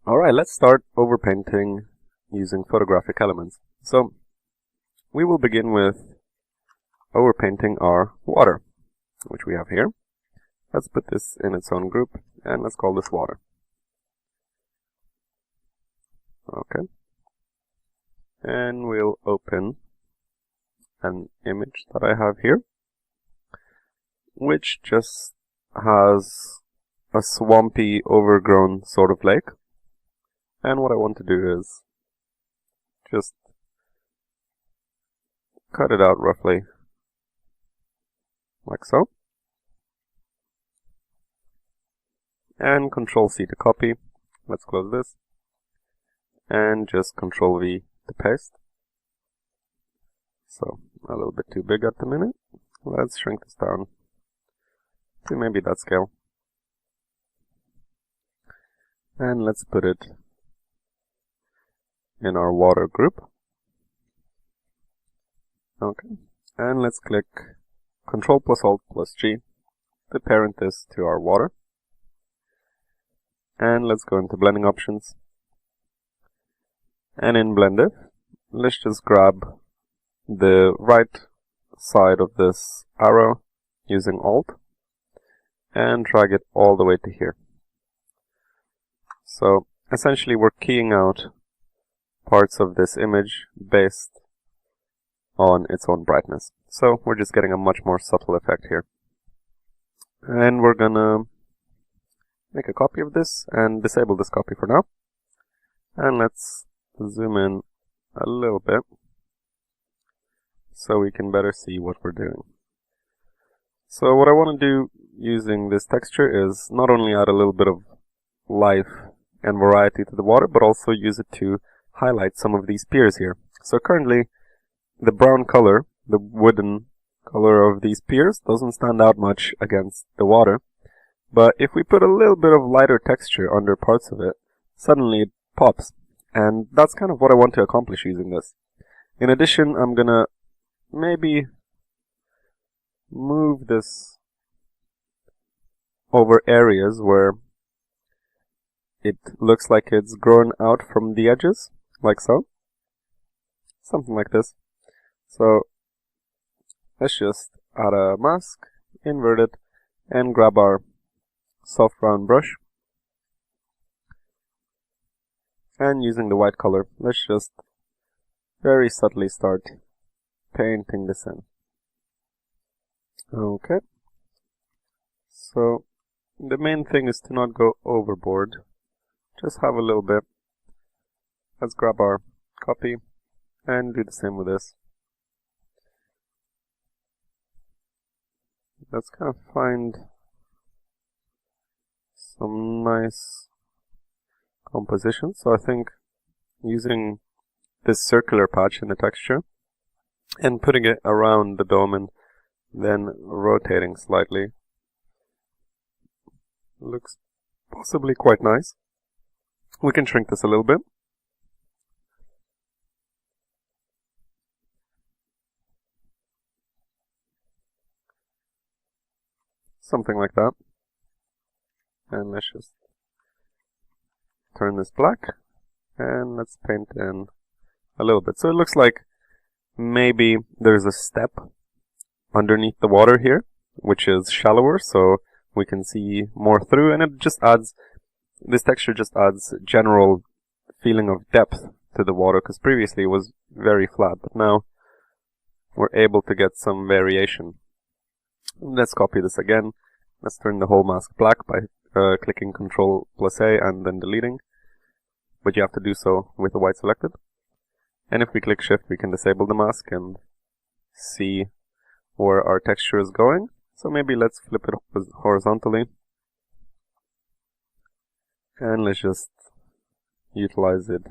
Alright, let's start overpainting using photographic elements. So, we will begin with overpainting our water, which we have here. Let's put this in its own group, and let's call this water. Okay. And we'll open an image that I have here, which just has a swampy, overgrown sort of lake. And what I want to do is just cut it out roughly like so. And Control C to copy. Let's close this. And just Control V to paste. So, a little bit too big at the minute. Let's shrink this down to maybe that scale. And let's put it in our water group. Okay. And let's click Control plus Alt plus G to parent this to our water. And let's go into blending options. And in Blend If, let's just grab the right side of this arrow using Alt and drag it all the way to here. So essentially we're keying out parts of this image based on its own brightness. So we're just getting a much more subtle effect here. And we're gonna make a copy of this and disable this copy for now. And let's zoom in a little bit so we can better see what we're doing. So what I want to do using this texture is not only add a little bit of life and variety to the water, but also use it to highlight some of these piers here. So currently the brown color, the wooden color of these piers, doesn't stand out much against the water. But if we put a little bit of lighter texture under parts of it, suddenly it pops. And that's kind of what I want to accomplish using this. In addition, I'm gonna maybe move this over areas where it looks like it's grown out from the edges, like so. Something like this. So let's just add a mask, invert it, and grab our soft round brush. And using the white color, let's just very subtly start painting this in. Okay. So the main thing is to not go overboard. Just have a little bit. Let's grab our copy and do the same with this. Let's kind of find some nice composition. So I think using this circular patch in the texture and putting it around the dome and then rotating slightly looks possibly quite nice. We can shrink this a little bit. Something like that. And let's just turn this black. And let's paint in a little bit. So it looks like maybe there's a step underneath the water here, which is shallower, so we can see more through. And it just adds, this texture just adds general feeling of depth to the water, because previously it was very flat, but now we're able to get some variation. Let's copy this again. Let's turn the whole mask black by clicking Control plus A and then deleting. But you have to do so with the white selected. And if we click Shift, we can disable the mask and see where our texture is going. So maybe let's flip it horizontally. And let's just utilize it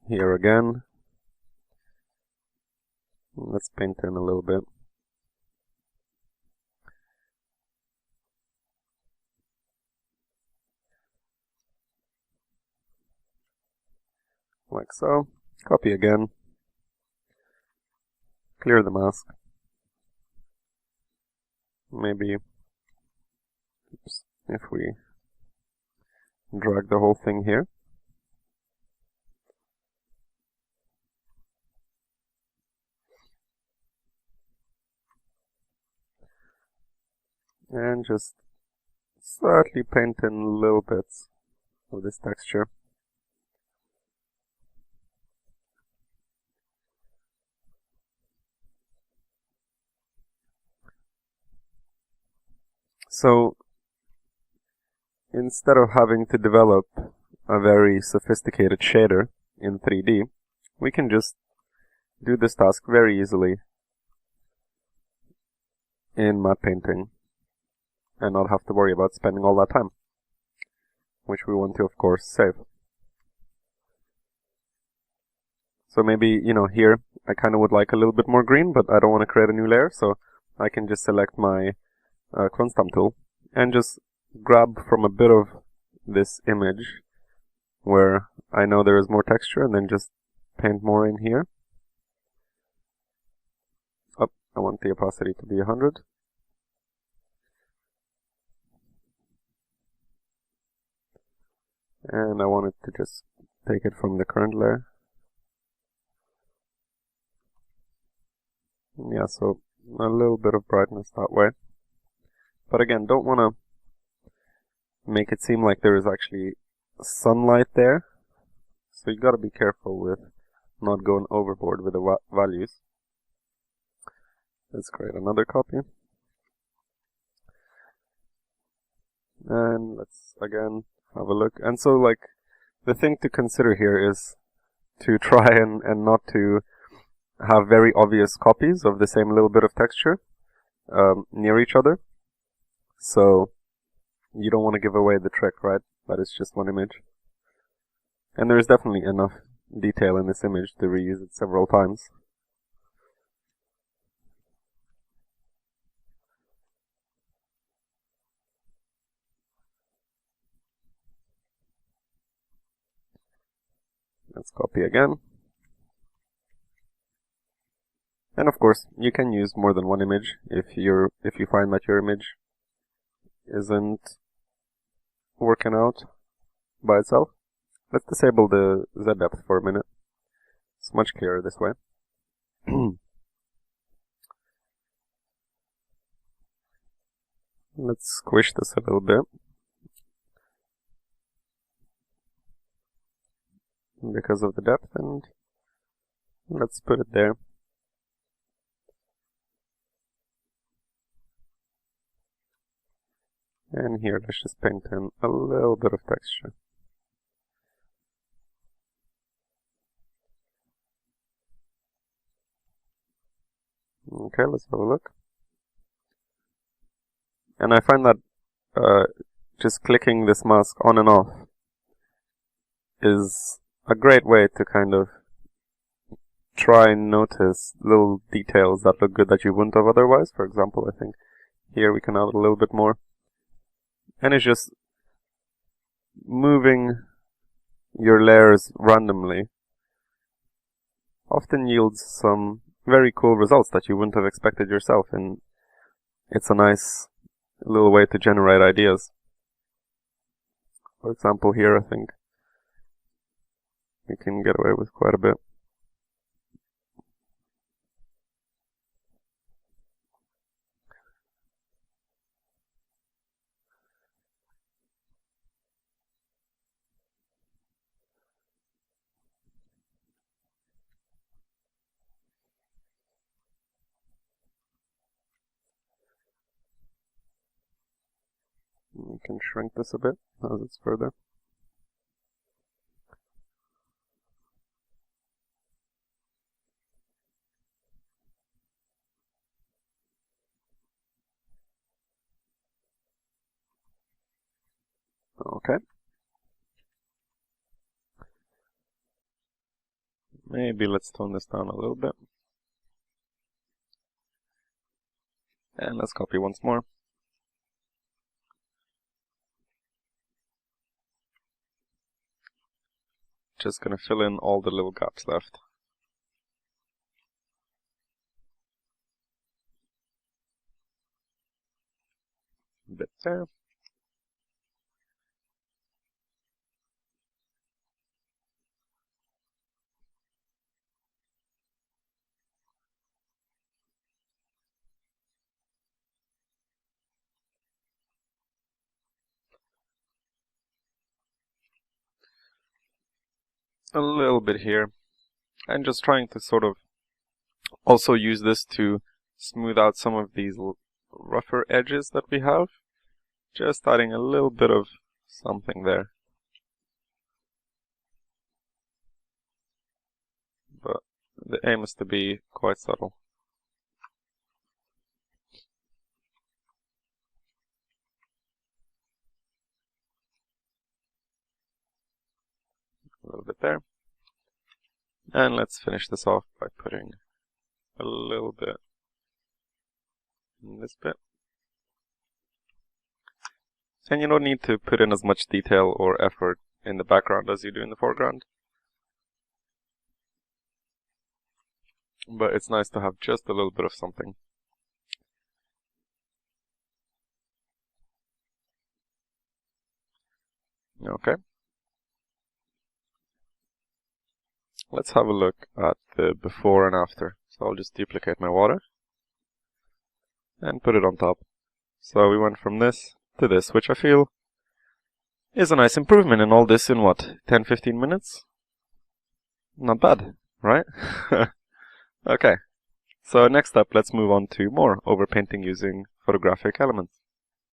here again. Let's paint in a little bit. Like so. Copy again. Clear the mask. Maybe, oops, if we drag the whole thing here. And just slightly paint in little bits of this texture. So instead of having to develop a very sophisticated shader in 3D, we can just do this task very easily in matte painting and not have to worry about spending all that time, which we want to, of course, save. So maybe, here I kind of would like a little bit more green, but I don't want to create a new layer, so I can just select my Kunststamp tool and just grab from a bit of this image where I know there is more texture, and then just paint more in here. Oh, I want the opacity to be 100. And I want it to just take it from the current layer. Yeah, so a little bit of brightness that way. But again, don't want to make it seem like there is actually sunlight there. So you got to be careful with not going overboard with the values. Let's create another copy. And let's again have a look. And so, like, the thing to consider here is to try and not to have very obvious copies of the same little bit of texture near each other. So you don't want to give away the trick, right? That is just one image. And there is definitely enough detail in this image to reuse it several times. Let's copy again. And of course, you can use more than one image if you find that your image isn't working out by itself. Let's disable the Z depth for a minute. It's much clearer this way. Let's squish this a little bit, because of the depth, and let's put it there. And here, let's just paint in a little bit of texture. Okay, let's have a look. And I find that just clicking this mask on and off is a great way to kind of try and notice little details that look good that you wouldn't have otherwise. For example, I think here we can add a little bit more. And it's just moving your layers randomly often yields some very cool results that you wouldn't have expected yourself, and it's a nice little way to generate ideas. For example, here I think we can get away with quite a bit. We can shrink this a bit as it's further. Okay. Maybe let's tone this down a little bit. And let's copy once more. Just gonna fill in all the little gaps left. A bit there. a little bit here, and just trying to sort of also use this to smooth out some of these rougher edges that we have. Just adding a little bit of something there. But the aim is to be quite subtle. A little bit there. And let's finish this off by putting a little bit in this bit. And you don't need to put in as much detail or effort in the background as you do in the foreground. But it's nice to have just a little bit of something. Okay. Let's have a look at the before and after. So I'll just duplicate my water and put it on top. So we went from this to this, which I feel is a nice improvement, and all this in what, 10-15 minutes? Not bad, right? Okay, so next up let's move on to more overpainting using photographic elements.